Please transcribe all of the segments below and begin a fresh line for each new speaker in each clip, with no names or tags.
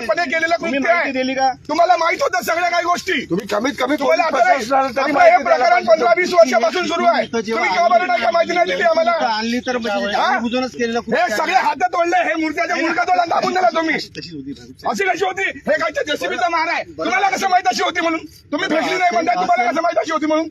पूर्णपणे केलेलं कृत्य आहे. तुम्हाला माहित होतं सगळ्या काही गोष्टी.
तुम्ही कमीत कमी
तुम्हाला आपलं हे प्रकरण 15-20 वर्षापासून सुरू आहे. तुम्ही केव्हा बरं नाही का माहिती नाही दिली आम्हाला.
आणली तर बुजूनच केलेलं
हे सगळे हात तोडले. हे मूर्त्याच्या मुलगा तोडला दाबून दिला तुम्ही. अशी कशी होती? हे काहीच्या जेसीबीचा मार आहे. तुम्हाला कसं माहित अशी होती म्हणून? तुम्ही फेकली नाही म्हणताय. तुम्हाला कसं माहित अशी होती म्हणून?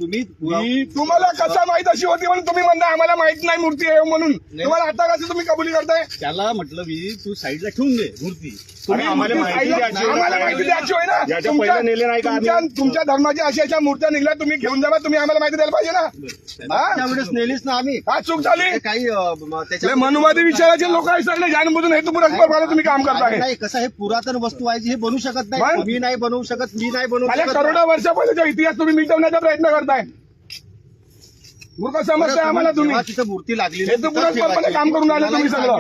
तुम्हाला कसं माहित अशी होती म्हणून तुम्ही म्हणता आम्हाला माहित नाही मूर्ती आहे म्हणून. तुम्हाला आता कसं तुम्ही कबुली करताय?
त्याला म्हटलं मी तू साईडला ठेवून दे मूर्ती.
आम्हाला माहिती द्यायची होय ना. तुमच्या धर्माच्या अशा मूर्त्या निघल्या तुम्ही घेऊन जावा. तुम्ही आम्हाला माहिती द्यायला पाहिजे ना.
त्यावेळेस नेलीच ना आम्ही.
काय चूक झाली?
काही
त्याच्या मनुवादी विचाराचे लोक आहे सगळे जाणबुजून हेतुपुरस्पर तुम्ही काम करताय.
नाही कसं हे पुरातन वस्तू आहे हे बनवू शकत नाही. तुम्ही नाही बनवू शकत, मी नाही बनवू शकत.
करोडो वर्षा पहिलेचा इतिहास तुम्ही मिटवण्याचा प्रयत्न करताय. मूर्ख समजताय आम्हाला तुम्ही.
तिथं मूर्ती लागली
हेतुपुरस्परपणे काम करून आले तुम्ही सगळं.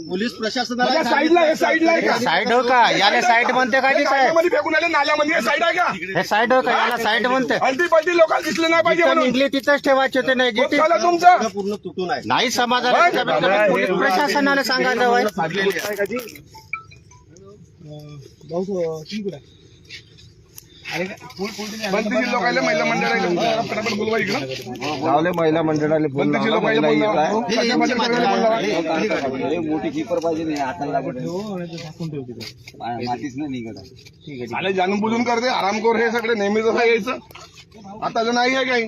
पोलीस प्रशासनाला
साईडला हे साईडला आहे का?
साईड हो का? याला साईड म्हणते काय ते साहेब?
नाल्यामध्ये फेकून आले. नाल्यामध्ये हे साईड आहे का?
हे साईड हो का? याला साईड म्हणते.
हलती पलटी लोकांना दिसले नाही पाहिजे
जिथं
म्हणून.
निघली तिथंच ठेवायचे होते. नाही जिथे
झालं तुमचं.
पूर्ण तुटून आहे.
नाही समाजाला पोलीस प्रशासनाने सांगायचं बाई.
बंदीची लोकांना महिला मंडळाला बोलवा इकडं.
गावले महिला मंडळाला
बंदीची लोकांना
मोठी कीपर पाहिजे नाही हाताला मातीच नाही निघत.
आले जाणून बुजून करते आरामखोर हे सगळे नेहमीच असं यायचं. आता तर नाही आहे काही.